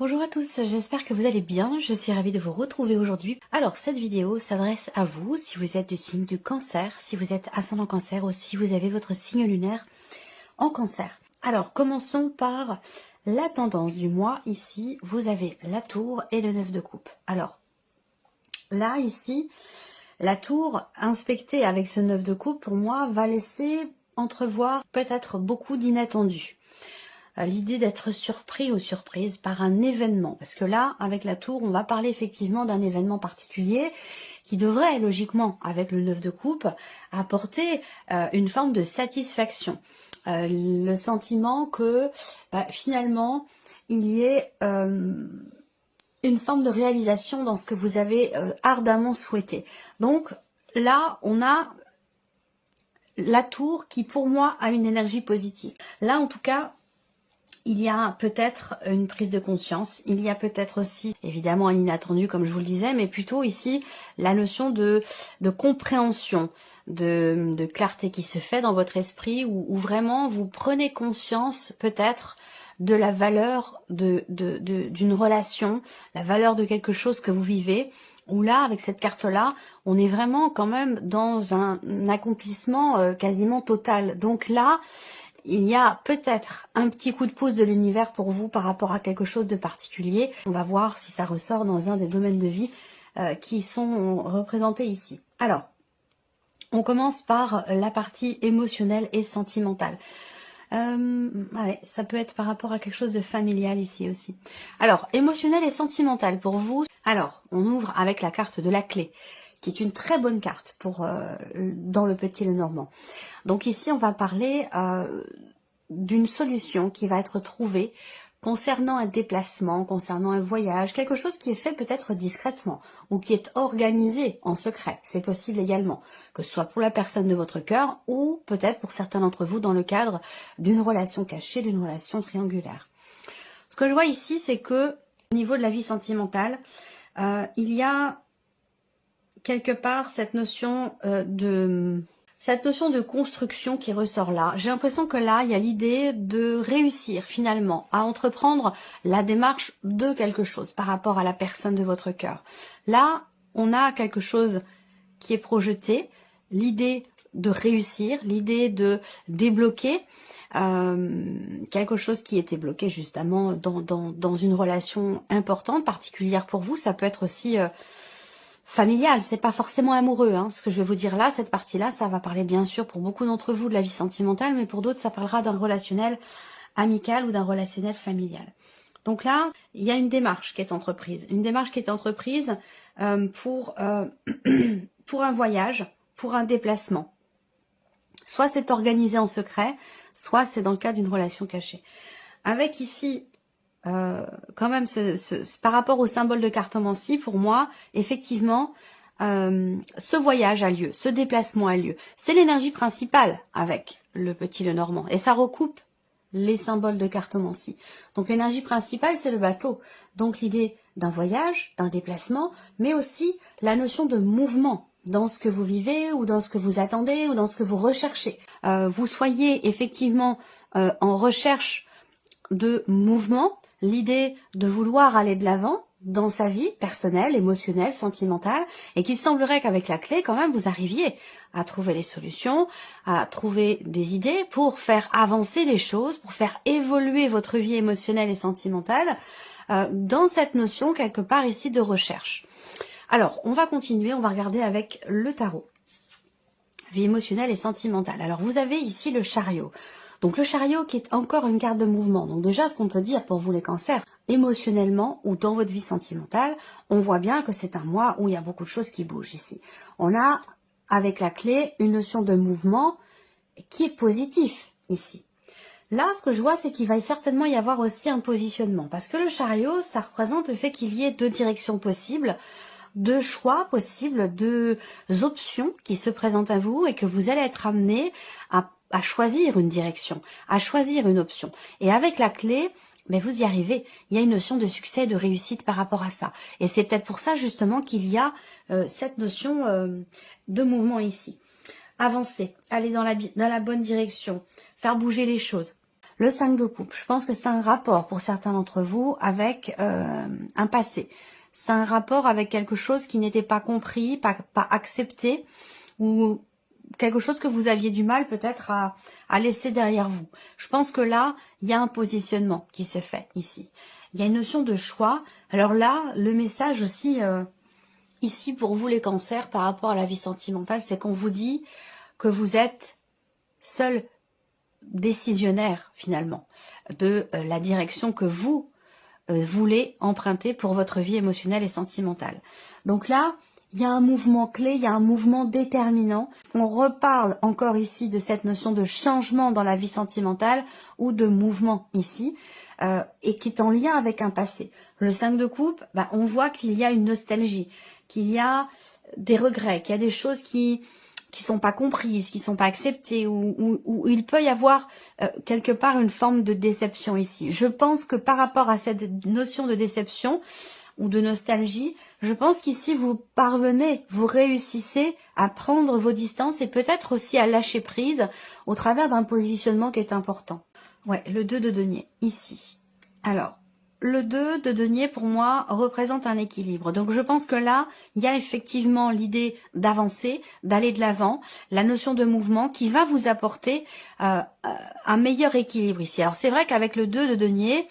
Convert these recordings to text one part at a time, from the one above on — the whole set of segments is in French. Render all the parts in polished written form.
Bonjour à tous, j'espère que vous allez bien, je suis ravie de vous retrouver aujourd'hui. Alors cette vidéo s'adresse à vous si vous êtes du signe du cancer, si vous êtes ascendant cancer ou si vous avez votre signe lunaire en cancer. Alors commençons par la tendance du mois. Ici vous avez la tour et le 9 de coupe. Alors là ici la tour inspectée avec ce 9 de coupe pour moi va laisser entrevoir peut-être beaucoup d'inattendus. L'idée d'être surpris ou surprise par un événement. Parce que là, avec la tour, on va parler effectivement d'un événement particulier qui devrait, logiquement, avec le 9 de coupe, apporter une forme de satisfaction. Le sentiment que, finalement, il y ait une forme de réalisation dans ce que vous avez ardemment souhaité. Donc, là, on a la tour qui, pour moi, a une énergie positive. Là, en tout cas, il y a peut-être une prise de conscience, il y a peut-être aussi évidemment un inattendu comme je vous le disais, mais plutôt ici la notion de compréhension, de clarté qui se fait dans votre esprit où vraiment vous prenez conscience peut-être de la valeur d'une relation, la valeur de quelque chose que vous vivez, où là avec cette carte-là, on est vraiment quand même dans un accomplissement quasiment total. Donc là, il y a peut-être un petit coup de pouce de l'univers pour vous par rapport à quelque chose de particulier. On va voir si ça ressort dans un des domaines de vie qui sont représentés ici. Alors, on commence par la partie émotionnelle et sentimentale. Allez, ça peut être par rapport à quelque chose de familial ici aussi. Alors, émotionnel et sentimental pour vous. Alors, on ouvre avec la carte de la clé, qui est une très bonne carte pour dans le Petit Lenormand. Donc ici, on va parler d'une solution qui va être trouvée concernant un déplacement, concernant un voyage, quelque chose qui est fait peut-être discrètement ou qui est organisé en secret. C'est possible également, que ce soit pour la personne de votre cœur ou peut-être pour certains d'entre vous dans le cadre d'une relation cachée, d'une relation triangulaire. Ce que je vois ici, c'est que au niveau de la vie sentimentale, il y a quelque part cette notion de construction qui ressort là. J'ai l'impression que là, il y a l'idée de réussir finalement à entreprendre la démarche de quelque chose par rapport à la personne de votre cœur. Là, on a quelque chose qui est projeté, l'idée de réussir, l'idée de débloquer quelque chose qui était bloqué justement dans une relation importante, particulière pour vous. Ça peut être aussi familial, c'est pas forcément amoureux, hein. Ce que je vais vous dire là, cette partie-là, ça va parler bien sûr pour beaucoup d'entre vous de la vie sentimentale, mais pour d'autres, ça parlera d'un relationnel amical ou d'un relationnel familial. Donc là, il y a une démarche qui est entreprise. Une démarche qui est entreprise pour un voyage, pour un déplacement. Soit c'est organisé en secret, soit c'est dans le cadre d'une relation cachée. Avec ici quand même par rapport au symbole de cartomancie, pour moi, effectivement, ce voyage a lieu, ce déplacement a lieu. C'est l'énergie principale avec le Petit Lenormand. Et ça recoupe les symboles de cartomancie. Donc l'énergie principale, c'est le bateau. Donc l'idée d'un voyage, d'un déplacement, mais aussi la notion de mouvement dans ce que vous vivez ou dans ce que vous attendez ou dans ce que vous recherchez. Vous soyez effectivement en recherche de mouvement, l'idée de vouloir aller de l'avant dans sa vie personnelle, émotionnelle, sentimentale, et qu'il semblerait qu'avec la clé, quand même, vous arriviez à trouver les solutions, à trouver des idées pour faire avancer les choses, pour faire évoluer votre vie émotionnelle et sentimentale dans cette notion, quelque part ici, de recherche. Alors, on va continuer, on va regarder avec le tarot. Vie émotionnelle et sentimentale. Alors, vous avez ici le chariot. Donc le chariot qui est encore une carte de mouvement. Donc déjà, ce qu'on peut dire pour vous les cancers, émotionnellement ou dans votre vie sentimentale, on voit bien que c'est un mois où il y a beaucoup de choses qui bougent ici. On a, avec la clé, une notion de mouvement qui est positif ici. Là, ce que je vois, c'est qu'il va certainement y avoir aussi un positionnement. Parce que le chariot, ça représente le fait qu'il y ait deux directions possibles, deux choix possibles, deux options qui se présentent à vous et que vous allez être amené à choisir une direction, à choisir une option. Et avec la clé, mais vous y arrivez. Il y a une notion de succès, de réussite par rapport à ça. Et c'est peut-être pour ça justement qu'il y a cette notion de mouvement ici. Avancer, aller dans la bonne direction, faire bouger les choses. Le 5 de coupe, je pense que c'est un rapport pour certains d'entre vous avec un passé. C'est un rapport avec quelque chose qui n'était pas compris, pas accepté, ou quelque chose que vous aviez du mal peut-être à laisser derrière vous. Je pense que là, il y a un positionnement qui se fait ici. Il y a une notion de choix. Alors là, le message aussi, ici pour vous les cancers, par rapport à la vie sentimentale, c'est qu'on vous dit que vous êtes seul décisionnaire finalement de la direction que vous voulez emprunter pour votre vie émotionnelle et sentimentale. Donc là, il y a un mouvement clé, il y a un mouvement déterminant. On reparle encore ici de cette notion de changement dans la vie sentimentale ou de mouvement ici, et qui est en lien avec un passé. Le 5 de coupe, on voit qu'il y a une nostalgie, qu'il y a des regrets, qu'il y a des choses qui sont pas comprises, qui sont pas acceptées, ou il peut y avoir quelque part une forme de déception ici. Je pense que par rapport à cette notion de déception ou de nostalgie, je pense qu'ici vous parvenez, vous réussissez à prendre vos distances et peut-être aussi à lâcher prise au travers d'un positionnement qui est important. Ouais, le 2 de denier, ici. Alors, le 2 de denier, pour moi, représente un équilibre. Donc, je pense que là, il y a effectivement l'idée d'avancer, d'aller de l'avant, la notion de mouvement qui va vous apporter un meilleur équilibre ici. Alors, c'est vrai qu'avec le 2 de denier,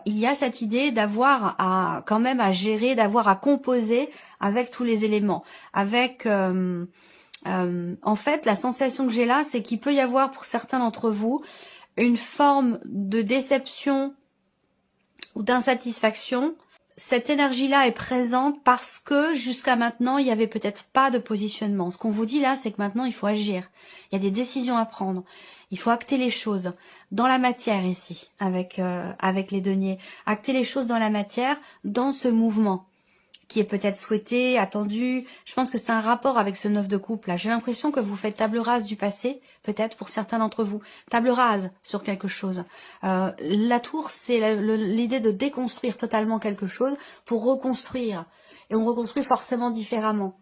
il y a cette idée d'avoir quand même à gérer, d'avoir à composer avec tous les éléments. Avec, en fait, la sensation que j'ai là, c'est qu'il peut y avoir pour certains d'entre vous une forme de déception ou d'insatisfaction. Cette énergie-là est présente parce que jusqu'à maintenant, il n'y avait peut-être pas de positionnement. Ce qu'on vous dit là, c'est que maintenant, il faut agir. Il y a des décisions à prendre. Il faut acter les choses dans la matière ici, avec les deniers. Acter les choses dans la matière, dans ce mouvement qui est peut-être souhaité, attendu. Je pense que c'est un rapport avec ce 9 de coupe là. J'ai l'impression que vous faites table rase du passé, peut-être pour certains d'entre vous. Table rase sur quelque chose. La tour, c'est l'idée de déconstruire totalement quelque chose pour reconstruire. Et on reconstruit forcément différemment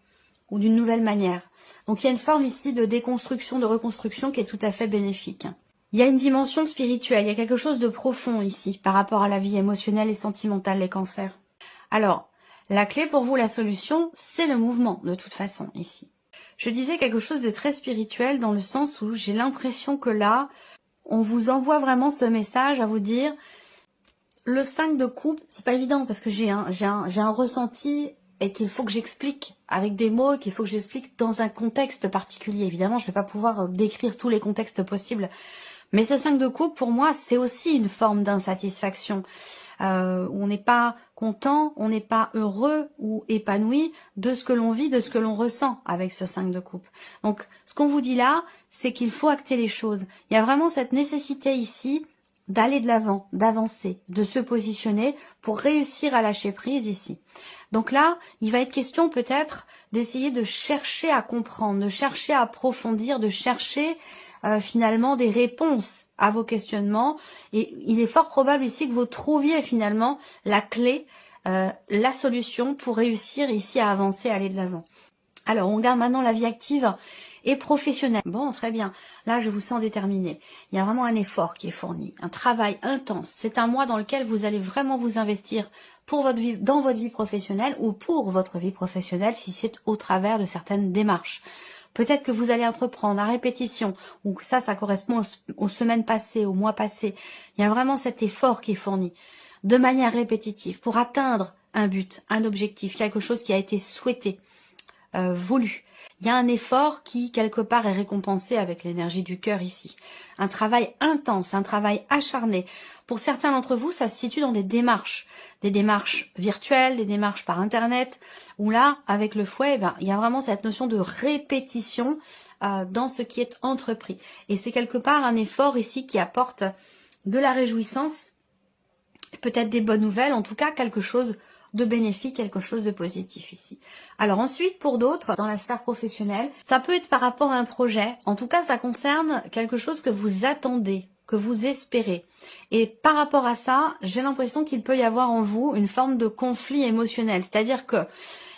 ou d'une nouvelle manière. Donc il y a une forme ici de déconstruction, de reconstruction qui est tout à fait bénéfique. Il y a une dimension spirituelle, il y a quelque chose de profond ici par rapport à la vie émotionnelle et sentimentale, les cancers. Alors, la clé pour vous, la solution, c'est le mouvement, de toute façon, ici. Je disais quelque chose de très spirituel dans le sens où j'ai l'impression que là, on vous envoie vraiment ce message à vous dire, le 5 de coupe, c'est pas évident parce que j'ai un ressenti et qu'il faut que j'explique avec des mots, qu'il faut que j'explique dans un contexte particulier. Évidemment, je vais pas pouvoir décrire tous les contextes possibles. Mais ce 5 de coupe, pour moi, c'est aussi une forme d'insatisfaction. On n'est pas content, on n'est pas heureux ou épanoui de ce que l'on vit, de ce que l'on ressent avec ce 5 de coupe. Donc, ce qu'on vous dit là, c'est qu'il faut acter les choses. Il y a vraiment cette nécessité ici d'aller de l'avant, d'avancer, de se positionner pour réussir à lâcher prise ici. Donc là, il va être question peut-être d'essayer de chercher à comprendre, de chercher à approfondir, de chercher finalement des réponses à vos questionnements. Et il est fort probable ici que vous trouviez finalement la clé, la solution pour réussir ici à avancer, à aller de l'avant. Alors, on regarde maintenant la vie active et professionnelle. Bon, très bien. Là, je vous sens déterminé. Il y a vraiment un effort qui est fourni, un travail intense. C'est un mois dans lequel vous allez vraiment vous investir pour votre vie, dans votre vie professionnelle ou pour votre vie professionnelle si c'est au travers de certaines démarches. Peut-être que vous allez entreprendre à répétition, ou ça correspond aux semaines passées, aux mois passés. Il y a vraiment cet effort qui est fourni de manière répétitive pour atteindre un but, un objectif, quelque chose qui a été souhaité, voulu. Il y a un effort qui, quelque part, est récompensé avec l'énergie du cœur ici. Un travail intense, un travail acharné. Pour certains d'entre vous, ça se situe dans des démarches virtuelles, des démarches par Internet, où là, avec le fouet, il y a vraiment cette notion de répétition dans ce qui est entrepris. Et c'est quelque part un effort ici qui apporte de la réjouissance, peut-être des bonnes nouvelles, en tout cas quelque chose de bénéfique, quelque chose de positif ici. Alors ensuite, pour d'autres, dans la sphère professionnelle, ça peut être par rapport à un projet. En tout cas, ça concerne quelque chose que vous attendez, que vous espérez. Et par rapport à ça, j'ai l'impression qu'il peut y avoir en vous une forme de conflit émotionnel. C'est-à-dire que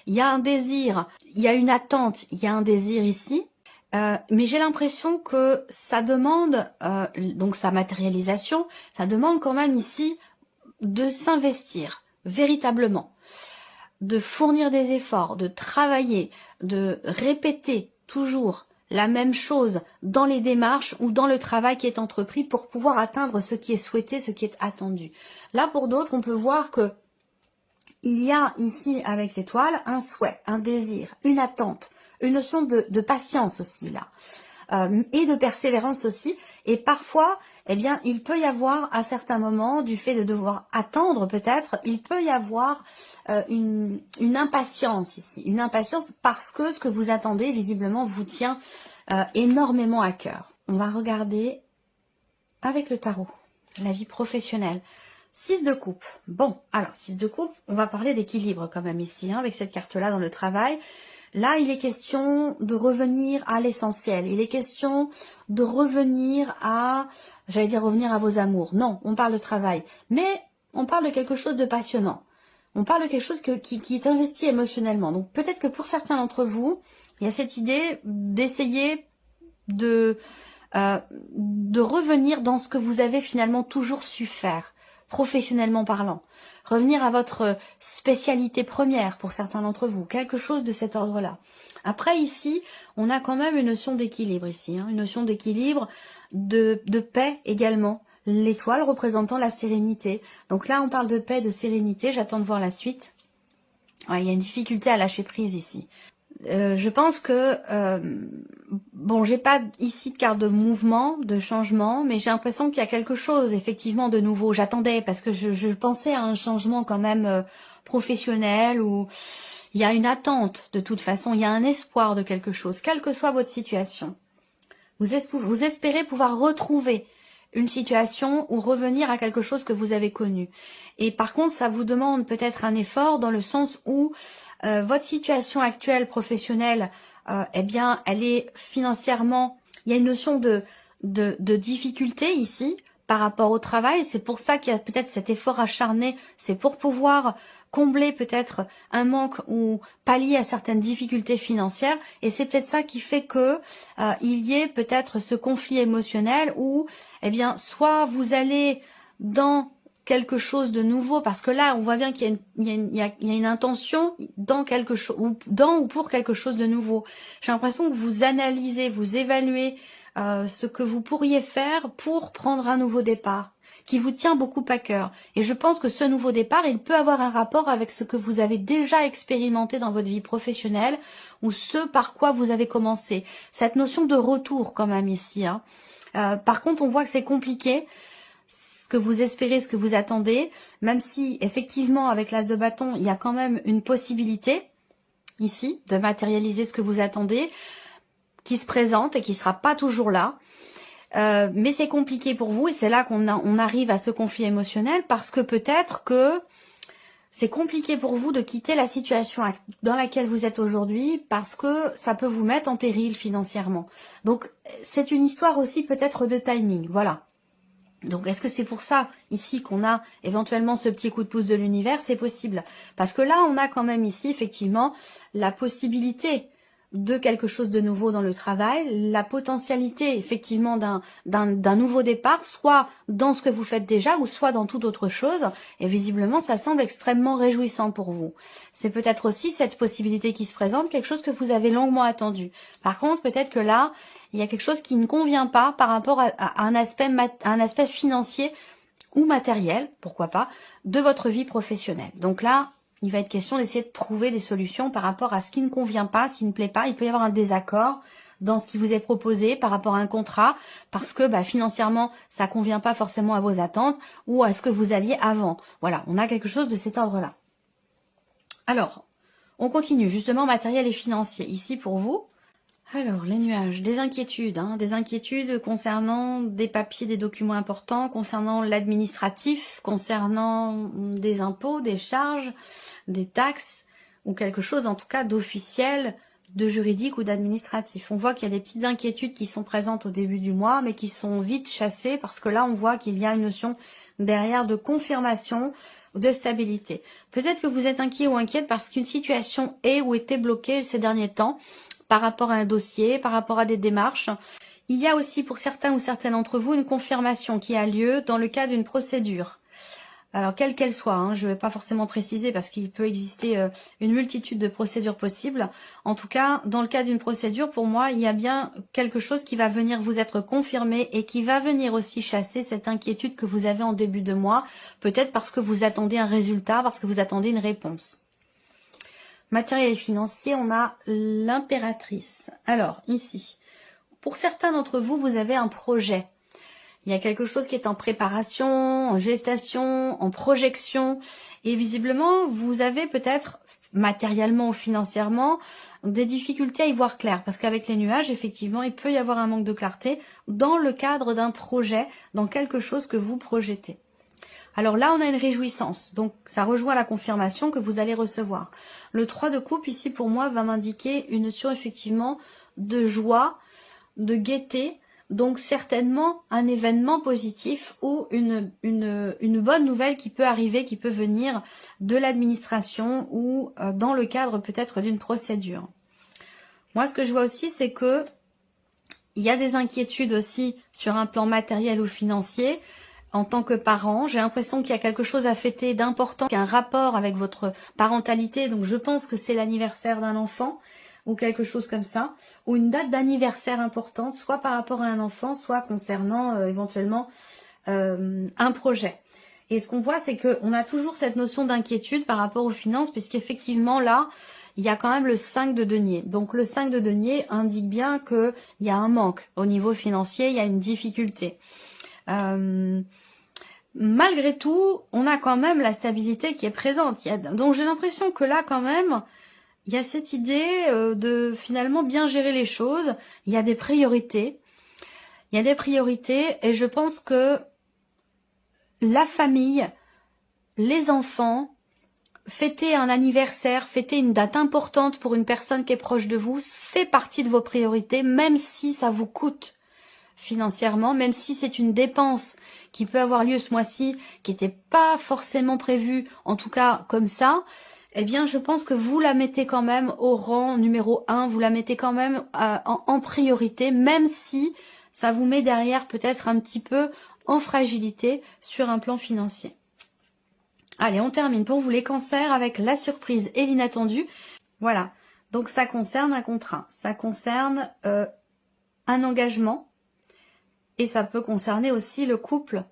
il y a un désir, il y a une attente, il y a un désir ici, Mais j'ai l'impression que ça demande, donc sa matérialisation, ça demande quand même ici de s'investir véritablement, de fournir des efforts, de travailler, de répéter toujours la même chose dans les démarches ou dans le travail qui est entrepris pour pouvoir atteindre ce qui est souhaité, ce qui est attendu. Là, pour d'autres, on peut voir que il y a ici, avec l'étoile, un souhait, un désir, une attente, une notion de patience aussi, là. Et de persévérance aussi. Et parfois, eh bien, il peut y avoir, à certains moments, du fait de devoir attendre peut-être, il peut y avoir une impatience ici. Une impatience parce que ce que vous attendez, visiblement, vous tient énormément à cœur. On va regarder avec le tarot, la vie professionnelle. 6 de coupe. Bon, alors, 6 de coupe, on va parler d'équilibre quand même ici, hein, avec cette carte-là dans le travail. Là, il est question de revenir à l'essentiel. Il est question de revenir à, j'allais dire revenir à vos amours. Non, on parle de travail. Mais on parle de quelque chose de passionnant. On parle de quelque chose qui est investi émotionnellement. Donc peut-être que pour certains d'entre vous, il y a cette idée d'essayer de revenir dans ce que vous avez finalement toujours su faire, professionnellement parlant. Revenir à votre spécialité première pour certains d'entre vous, quelque chose de cet ordre-là. Après ici, on a quand même une notion d'équilibre ici, hein, une notion d'équilibre, de paix également. L'étoile représentant la sérénité. Donc là, on parle de paix, de sérénité. J'attends de voir la suite. Ouais, il y a une difficulté à lâcher prise ici. Je pense que, bon, j'ai pas ici de carte de mouvement, de changement, mais j'ai l'impression qu'il y a quelque chose effectivement de nouveau. J'attendais parce que je pensais à un changement quand même professionnel où il y a une attente de toute façon, il y a un espoir de quelque chose, quelle que soit votre situation. Vous espérez pouvoir retrouver une situation ou revenir à quelque chose que vous avez connu. Et par contre, ça vous demande peut-être un effort dans le sens où votre situation actuelle professionnelle, eh bien, elle est financièrement, il y a une notion de difficulté ici par rapport au travail. C'est pour ça qu'il y a peut-être cet effort acharné. C'est pour pouvoir combler peut-être un manque ou pallier à certaines difficultés financières. Et c'est peut-être ça qui fait que il y ait peut-être ce conflit émotionnel où, eh bien, soit vous allez dans quelque chose de nouveau, parce que là, on voit bien qu'il y a une intention dans quelque chose, ou pour quelque chose de nouveau. J'ai l'impression que vous analysez, vous évaluez ce que vous pourriez faire pour prendre un nouveau départ, qui vous tient beaucoup à cœur. Et je pense que ce nouveau départ, il peut avoir un rapport avec ce que vous avez déjà expérimenté dans votre vie professionnelle, ou ce par quoi vous avez commencé. Cette notion de retour quand même ici, hein. Par contre, on voit que c'est compliqué, ce que vous espérez, ce que vous attendez, même si effectivement avec l'as de bâton, il y a quand même une possibilité ici de matérialiser ce que vous attendez, qui se présente et qui sera pas toujours là. Mais c'est compliqué pour vous et c'est là qu'on arrive à ce conflit émotionnel parce que peut-être que c'est compliqué pour vous de quitter la situation dans laquelle vous êtes aujourd'hui parce que ça peut vous mettre en péril financièrement. Donc c'est une histoire aussi peut-être de timing, voilà. Donc, est-ce que c'est pour ça, ici, qu'on a éventuellement ce petit coup de pouce de l'univers? C'est possible. Parce que là, on a quand même ici, effectivement, la possibilité de quelque chose de nouveau dans le travail, la potentialité, effectivement, d'un nouveau départ, soit dans ce que vous faites déjà, ou soit dans toute autre chose. Et visiblement, ça semble extrêmement réjouissant pour vous. C'est peut-être aussi cette possibilité qui se présente, quelque chose que vous avez longuement attendu. Par contre, peut-être que là, il y a quelque chose qui ne convient pas par rapport à un aspect financier ou matériel, pourquoi pas, de votre vie professionnelle. Donc là, il va être question d'essayer de trouver des solutions par rapport à ce qui ne convient pas, ce qui ne plaît pas. Il peut y avoir un désaccord dans ce qui vous est proposé par rapport à un contrat, parce que financièrement, ça convient pas forcément à vos attentes ou à ce que vous aviez avant. Voilà, on a quelque chose de cet ordre-là. Alors, on continue, justement, matériel et financier. Ici, pour vous, alors, les nuages, des inquiétudes concernant des papiers, des documents importants, concernant l'administratif, concernant des impôts, des charges, des taxes, ou quelque chose en tout cas d'officiel, de juridique ou d'administratif. On voit qu'il y a des petites inquiétudes qui sont présentes au début du mois, mais qui sont vite chassées, parce que là, on voit qu'il y a une notion derrière de confirmation, de stabilité. Peut-être que vous êtes inquiet ou inquiète parce qu'une situation est ou était bloquée ces derniers temps, par rapport à un dossier, par rapport à des démarches. Il y a aussi pour certains ou certaines d'entre vous une confirmation qui a lieu dans le cadre d'une procédure. Alors, quelle qu'elle soit, hein, je ne vais pas forcément préciser parce qu'il peut exister une multitude de procédures possibles. En tout cas, dans le cas d'une procédure, pour moi, il y a bien quelque chose qui va venir vous être confirmé et qui va venir aussi chasser cette inquiétude que vous avez en début de mois, peut-être parce que vous attendez un résultat, parce que vous attendez une réponse. Matériel et financier, on a l'impératrice. Alors, ici, pour certains d'entre vous, vous avez un projet. Il y a quelque chose qui est en préparation, en gestation, en projection. Et visiblement, vous avez peut-être, matériellement ou financièrement, des difficultés à y voir clair. Parce qu'avec les nuages, effectivement, il peut y avoir un manque de clarté dans le cadre d'un projet, dans quelque chose que vous projetez. Alors là, on a une réjouissance. Donc, ça rejoint la confirmation que vous allez recevoir. Le 3 de coupe, ici, pour moi, va m'indiquer une notion, effectivement, de joie, de gaieté. Donc certainement un événement positif ou une bonne nouvelle qui peut arriver, qui peut venir de l'administration ou dans le cadre peut-être d'une procédure. Moi, ce que je vois aussi, c'est que il y a des inquiétudes aussi sur un plan matériel ou financier. En tant que parent, j'ai l'impression qu'il y a quelque chose à fêter d'important, qu'il y a un rapport avec votre parentalité. Donc je pense que c'est l'anniversaire d'un enfant ou quelque chose comme ça, ou une date d'anniversaire importante, soit par rapport à un enfant, soit concernant éventuellement un projet. Et ce qu'on voit, c'est qu'on a toujours cette notion d'inquiétude par rapport aux finances, puisqu'effectivement là, il y a quand même le 5 de denier. Donc le 5 de denier indique bien qu'il y a un manque au niveau financier, il y a une difficulté. Malgré tout, on a quand même la stabilité qui est présente. Donc j'ai l'impression que là quand même, il y a cette idée de finalement bien gérer les choses. Il y a des priorités. Il y a des priorités et je pense que la famille, les enfants, fêter un anniversaire, fêter une date importante pour une personne qui est proche de vous, fait partie de vos priorités, même si ça vous coûte financièrement, même si c'est une dépense qui peut avoir lieu ce mois-ci, qui n'était pas forcément prévue, en tout cas comme ça. Eh bien, je pense que vous la mettez quand même au rang numéro 1, vous la mettez quand même en priorité, même si ça vous met derrière peut-être un petit peu en fragilité sur un plan financier. Allez, on termine pour vous les cancers avec la surprise et l'inattendu. Voilà, donc ça concerne un contrat, ça concerne un engagement et ça peut concerner aussi le couple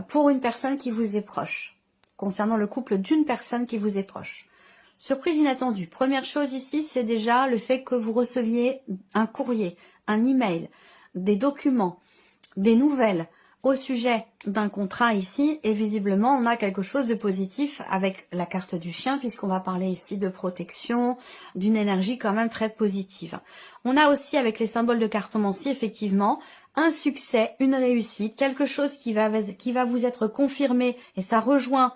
pour une personne qui vous est proche. Concernant le couple d'une personne qui vous est proche. Surprise inattendue. Première chose ici, c'est déjà le fait que vous receviez un courrier, un email, des documents, des nouvelles au sujet d'un contrat ici. Et visiblement, on a quelque chose de positif avec la carte du chien, puisqu'on va parler ici de protection, d'une énergie quand même très positive. On a aussi avec les symboles de cartomancie, effectivement, un succès, une réussite, quelque chose qui va vous être confirmé, et ça rejoint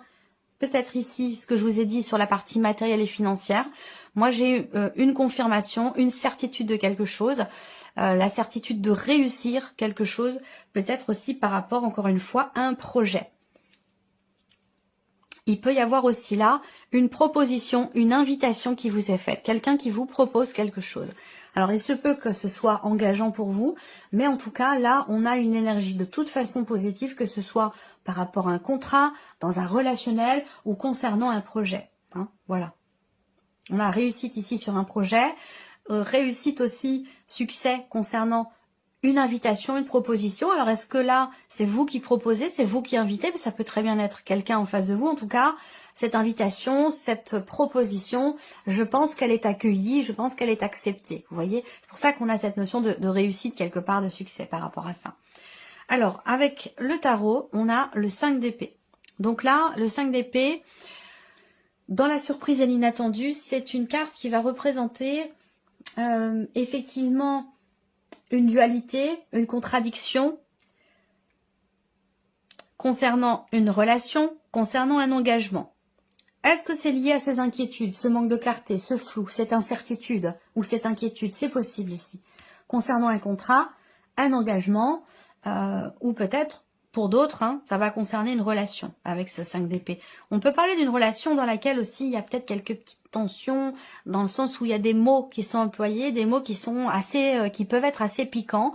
peut-être ici ce que je vous ai dit sur la partie matérielle et financière. Moi, j'ai une confirmation, une certitude de quelque chose, la certitude de réussir quelque chose, peut-être aussi par rapport, encore une fois, à un projet. Il peut y avoir aussi là une proposition, une invitation qui vous est faite, quelqu'un qui vous propose quelque chose. Alors, il se peut que ce soit engageant pour vous, mais en tout cas, là, on a une énergie de toute façon positive, que ce soit par rapport à un contrat, dans un relationnel ou concernant un projet. Hein, voilà. On a réussite ici sur un projet, réussite aussi, succès concernant une invitation, une proposition. Alors, est-ce que là, c'est vous qui proposez, c'est vous qui invitez, mais ça peut très bien être quelqu'un en face de vous. En tout cas, cette invitation, cette proposition, je pense qu'elle est accueillie, je pense qu'elle est acceptée. Vous voyez, c'est pour ça qu'on a cette notion de réussite quelque part, de succès par rapport à ça. Alors, avec le tarot, on a le 5 d'épée. Donc là, le 5 d'épée, dans la surprise et l'inattendu, c'est une carte qui va représenter effectivement une dualité, une contradiction concernant une relation, concernant un engagement. Est-ce que c'est lié à ces inquiétudes, ce manque de clarté, ce flou, cette incertitude ou cette inquiétude? C'est possible ici. Concernant un contrat, un engagement ou peut-être Pour d'autres, hein, ça va concerner une relation avec ce 5 d'épée. On peut parler d'une relation dans laquelle aussi il y a peut-être quelques petites tensions, dans le sens où il y a des mots qui sont employés, des mots qui sont assez, qui peuvent être assez piquants,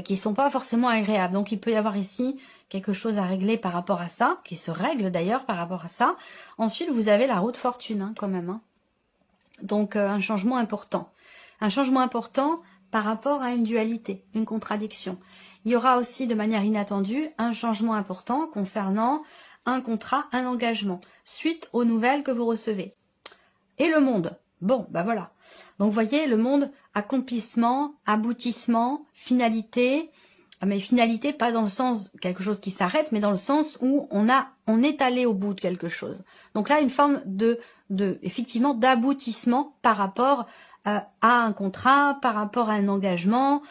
qui sont pas forcément agréables. Donc il peut y avoir ici quelque chose à régler par rapport à ça, qui se règle d'ailleurs par rapport à ça. Ensuite, vous avez la roue de fortune, hein, quand même. Hein. Donc un changement important. Un changement important par rapport à une dualité, une contradiction. Il y aura aussi de manière inattendue un changement important concernant un contrat, un engagement, suite aux nouvelles que vous recevez. Et le monde, bon, bah voilà. Donc vous voyez, le monde, accomplissement, aboutissement, finalité, mais finalité pas dans le sens quelque chose qui s'arrête, mais dans le sens où on est allé au bout de quelque chose. Donc là, une forme effectivement d'aboutissement par rapport à un contrat, par rapport à un engagement,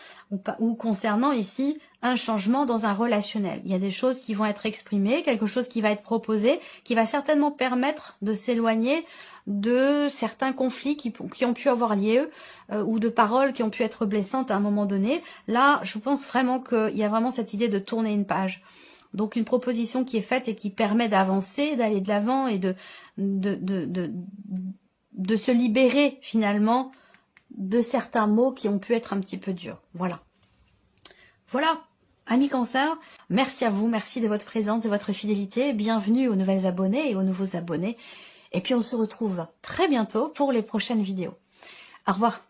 ou concernant ici un changement dans un relationnel. Il y a des choses qui vont être exprimées, quelque chose qui va être proposé, qui va certainement permettre de s'éloigner de certains conflits qui ont pu avoir lieu, ou de paroles qui ont pu être blessantes à un moment donné. Là, je pense vraiment qu'il y a vraiment cette idée de tourner une page. Donc une proposition qui est faite et qui permet d'avancer, d'aller de l'avant et de se libérer finalement de certains mots qui ont pu être un petit peu durs. Voilà. Voilà, amis Cancer, merci à vous, merci de votre présence, de votre fidélité. Bienvenue aux nouvelles abonnées et aux nouveaux abonnés. Et puis on se retrouve très bientôt pour les prochaines vidéos. Au revoir.